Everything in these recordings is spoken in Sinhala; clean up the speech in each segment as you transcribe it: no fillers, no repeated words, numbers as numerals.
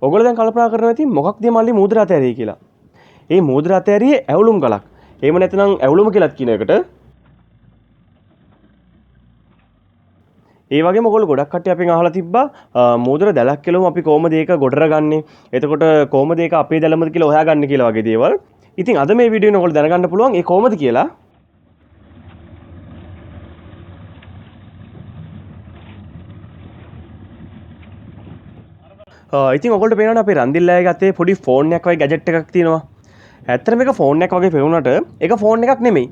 ඔයගොල්ලෝ දැන් කල්පනා කරනවා ඉතින් මොකක්ද මල්ලි මූද්‍ර අතෑරියේ කියලා. ඒ මූද්‍ර අතෑරියේ ඇවුලුම් ගලක්. එහෙම නැත්නම් ඇවුලුම කියලාත් කියන එකට. ඒ වගේම ඔයගොල්ලෝ ගොඩක් කට්ටිය අපෙන් අහලා තිබ්බා මූද්‍ර දැලක් කෙලවම අපි කොහොමද ඒක ගොඩරගන්නේ? එතකොට කොහොමද ඒක අපේ දැලමද කියලා හොයාගන්නේ කියලා වගේ දේවල්. ඉතින් අද මේ වීඩියෝනේ ඔයගොල්ලෝ දැනගන්න පුළුවන් ඒ කොහොමද කියලා. ඉතින් ඔයගොල්ලෝ පේනවනේ අපේ රන්දිල්ලාගේ අතේ පොඩි ෆෝන් එකක් වගේ ගැජට් එකක් තියෙනවා. ඇත්තටම මේක ෆෝන් එකක් වගේ පෙවුනට ඒක ෆෝන් එකක් නෙමෙයි.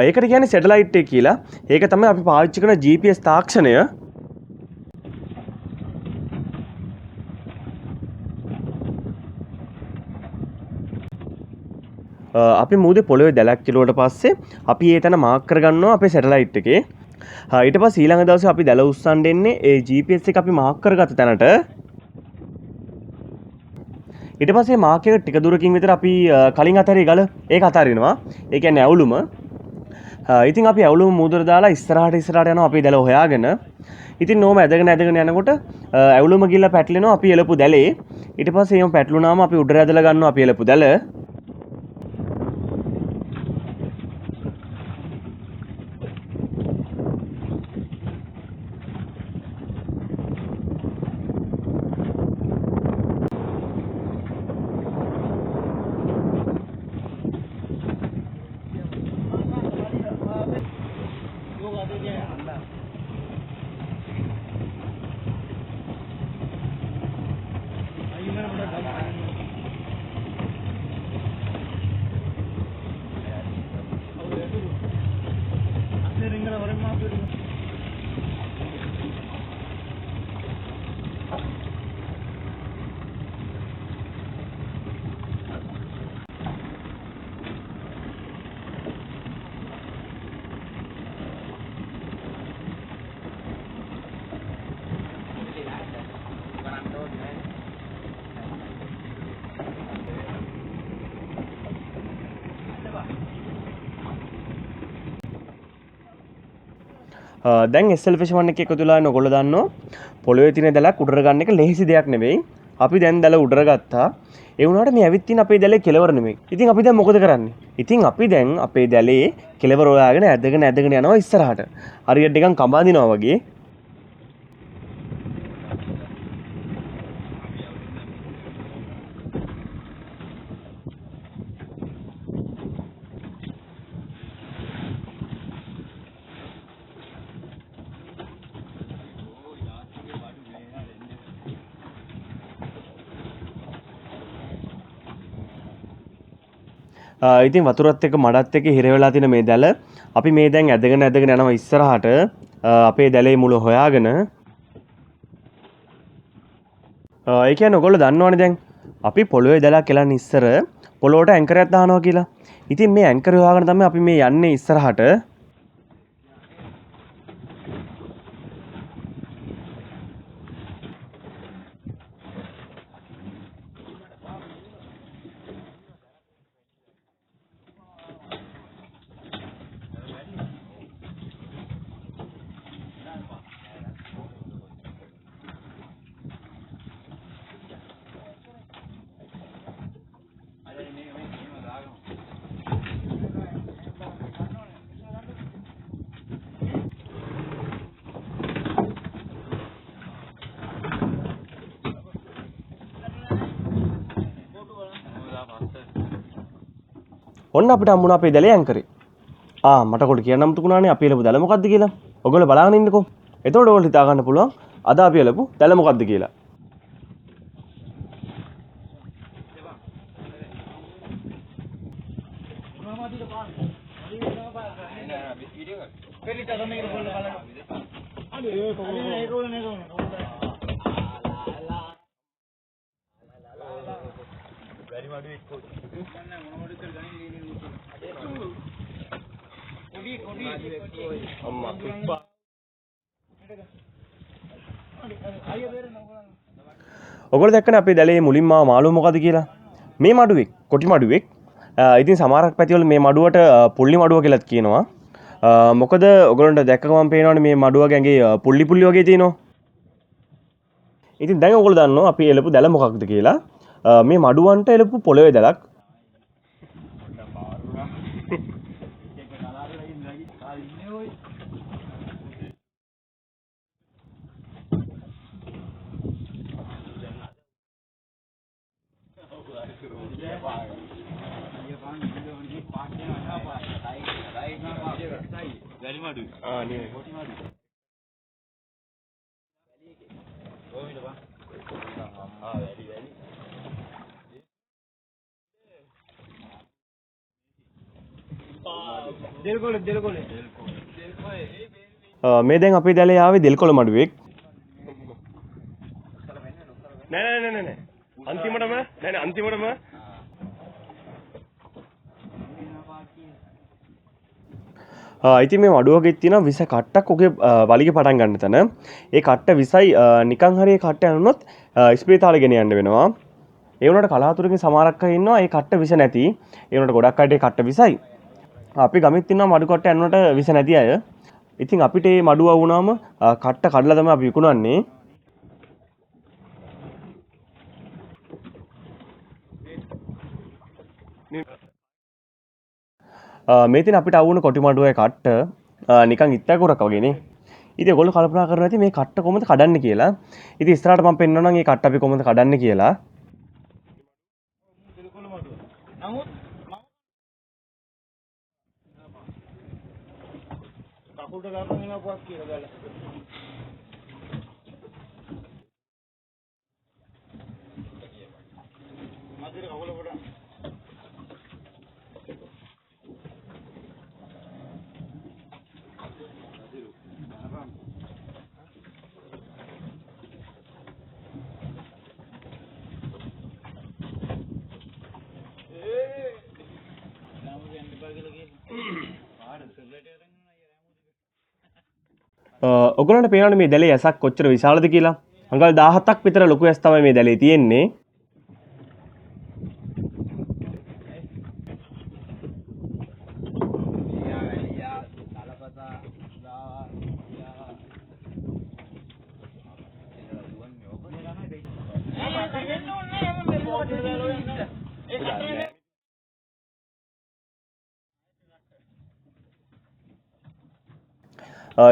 ඒකට කියන්නේ සැටලයිට් එක කියලා. ඒක තමයි අපි පාවිච්චි කරන GPS තාක්ෂණය. අපි මූදේ පොළොවේ දැලක් කිලුවට පස්සේ අපි ඒ තැන මාක් කරගන්නවා අපේ සැටලයිට් එකේ. ඊට පස්සේ ඊළඟ දවසේ අපි දැල උස්සන්න එන්නේ ඒ GPS එක අපි මාක් කරගත්ත තැනට. ඊට පස්සේ මාක් එක ටික දුරකින් විතර අපි කලින් අතරිය ගල ඒක අතාරිනවා. ඒ කියන්නේ ඇවුලුම. ඉතින් අපි ඇවුලුම මූදර දාලා ඉස්සරහට යනවා අපි දැල හොයාගෙන. ඉතින් නෝම ඇදගෙන යනකොට ඇවුලුම ගිල්ල පැටලෙනවා අපි එලපු දැලේ. ඊට පස්සේ එහෙම පැටලුනාම අපි උඩට ඇදලා ගන්නවා අපි එලපු දැල. දැන් SL51 එකේ එකතු වෙලා ඉන්න ඔයගොල්ලෝ දන්නවා පොළොවේ තියෙන දැලක් උඩර ගන්න එක ලේසි දෙයක් නෙවෙයි. අපි දැන් දැල උඩර ගත්තා. ඒ වුණාට මේ ඇවිත් තියෙන අපේ දැලේ කෙලවර නෙමෙයි. ඉතින් අපි දැන් මොකද කරන්නේ? ඉතින් අපි දැන් අපේ දැලේ කෙලවර හොයාගෙන ඇදගෙන යනවා ඉස්සරහට. හරියට නිකන් කඹාදිනවා වගේ. ඉතින් වතුරත් එක්ක මඩත් එක්ක හිර වෙලා තියෙන මේ දැල අපි මේ දැන් ඇදගෙන යනවා ඉස්සරහට අපේ දැලේ මුල හොයාගෙන. ඒ කියන්නේ ඔයගොල්ලෝ දන්නවනේ දැන් අපි පොළොවේ දැලක් කෙලන්න ඉස්සර පොළොවට ඇන්කරයක් දානවා කියලා. ඉතින් මේ ඇන්කරය හොයාගෙන තමයි අපි මේ යන්නේ ඉස්සරහට. ඔන්න අපිට හම්බුණා අපේ දැලේ ඇන්කරේ. මට කොට කියන්නම තුකුණානේ අපි එලපු දැල මොකද්ද කියලා. ඔයගොල්ලෝ බලාගෙන ඉන්නකෝ. එතකොට ඔයගොල්ලෝ හිතා ගන්න පුළුවන් අද අපි එලපු දැල මොකද්ද කියලා. ඔයගොල්ලෝ දැක්කනේ අපේ දැලේ මුලින්ම මාළුව මොකද කියලා. මේ මඩුවෙක්, කොටි මඩුවෙක්. ඉතින් සමහරක් පැතිවල මේ මඩුවට පුල්ලි මඩුව කියලාත් කියනවා. මොකද ඔයගොල්ලන්ට දැක්ක ගමන් පේනවනේ මේ මඩුවගේ ඇඟේ පුල්ලි වගේ තියෙනවා. ඉතින් දැන් ඔයගොල්ලෝ දන්නවා අපි එලපු දැල මොකක්ද කියලා. මේ මඩුවන්ට එලපු පොළවේ දැලක්. මේ දැන් අපේ දැලේ ආවේ දෙල්කොළ මඩුවෙක්. නෑ අන්තිමටම ඉතින් මේ මඩුවකෙත් තියෙන විස කට්ටක් ඔගේ වලිගේ පටන් ගන්න තැන. ඒ කට්ට විසයි නිකන් හරි ඒ කට්ට යනොත් ස්පිරිතාලේ ගෙන යන්න වෙනවා. ඒ වුණාට කලාතුරකින් සමහරක් අය ඉන්නවා ඒ කට්ට විස නැති. ඒ වුණාට ගොඩක් අයට ඒ කට්ට විසයි. අපි ගමෙත් ඉන්නවා මඩු කට්ට යනකොට විස නැති අය. ඉතින් අපිට මේ මඩුව වුණාම කට්ට කඩලා තමයි අපි විකුණන්නේ. මේ තියෙන අපිට අවුන කොටි මඩුවේ කට්ට නිකන් ඉත්තකුරක් වගේනේ. ඉතින් ඔයගොල්ලෝ කල්පනා කරනවා ඇති මේ කට්ට කොහොමද කඩන්නේ කියලා. ඉතින් ඉස්සරහට මම පෙන්නනවා නම් මේ කට්ට අපි කොහොමද කඩන්නේ කියලා. ඔයගොල්ලන්ට පේනවනේ මේ දැලේ ඇසක් කොච්චර විශාලද කියලා. අඟල් 17ක් විතර ලොකු ඇස් තමයි මේ දැලේ තියෙන්නේ.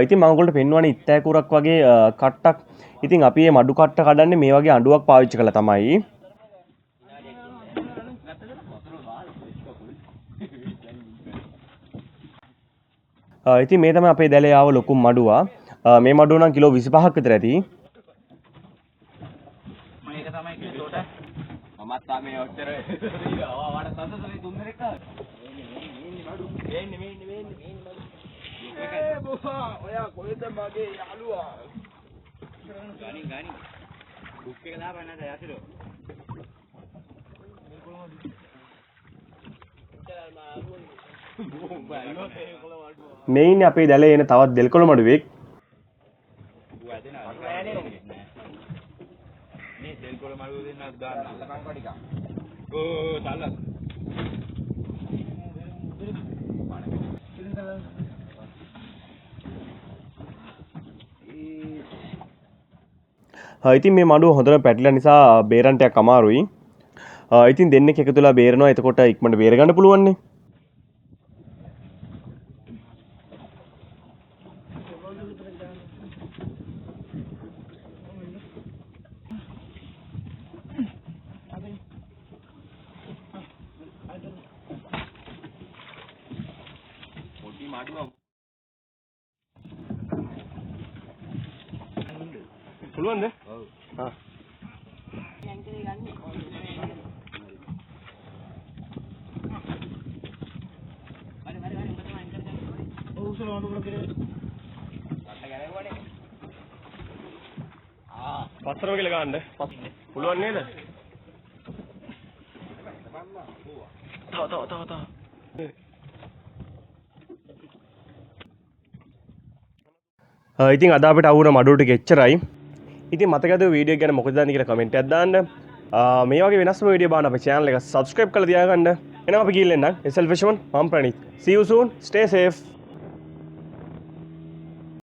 ඉතින් මම ඔයගොල්ලන්ට පෙන්වන්නේ ඉත්තෑකුරක් වගේ කට්ටක්. ඉතින් අපි මේ මඩු කට්ට කඩන්නේ මේ වගේ අඬුවක් පාවිච්චි කරලා තමයි. ඉතින් මේ තමයි අපේ දැලේ ආව ලොකුම මඩුව. මේ මඩුව නම් කිලෝ 25ක් විතර ඇති. මේක තමයි කිලෝට. මමත් තාමේ ඔච්චර ආවට සතසලේ තුන් දෙනෙක් ඔයා කොහෙද මගේ යාළුවා? ගනි බුක් එක දාපන් නැද යසිරෝ. මේ ඉන්නේ අපේ දැලේ එන තවත් දෙල්කොළ මඩුවෙක්. මේ දෙල්කොළ මඩුව දෙන්නත් දාන්න. අල්ලපන් කොටික. ඕ තල්ල. ඉතින් මේ මඩුව හොඳට පැටලලා නිසා බේරන්න ටිකක් අමාරුයි. ඉතින් දෙන්නෙක් එකතු වෙලා බේරනවා. එතකොට ඉක්මනට බේර ගන්න පුළුවන් නේ. පුළුවන්ද? ඔව්. හා. යන්ත්‍රය ගන්න. හරි ඔබ තමයි අන්කර් ගන්න. ඔව් උසල වඩු කරේ. අට ගැලවුවානේ. පස්තරම කියලා ගන්න. පුළුවන් නේද? තව. ඉතින් අද අපිට අවුන මඩුව ටික එච්චරයි. ඉතින් මතකද වීඩියෝ ගැන මොකද දන්නේ කියලා කමෙන්ට් එකක් දාන්න. මේ වගේ වෙනස්ම වීඩියෝ බලන්න අපේ channel එක subscribe කරලා තියාගන්න. එහෙනම් අපි ගිහින් එන්නම්. SL Fisherman මම ප්‍රණීත්. See you soon. Stay safe.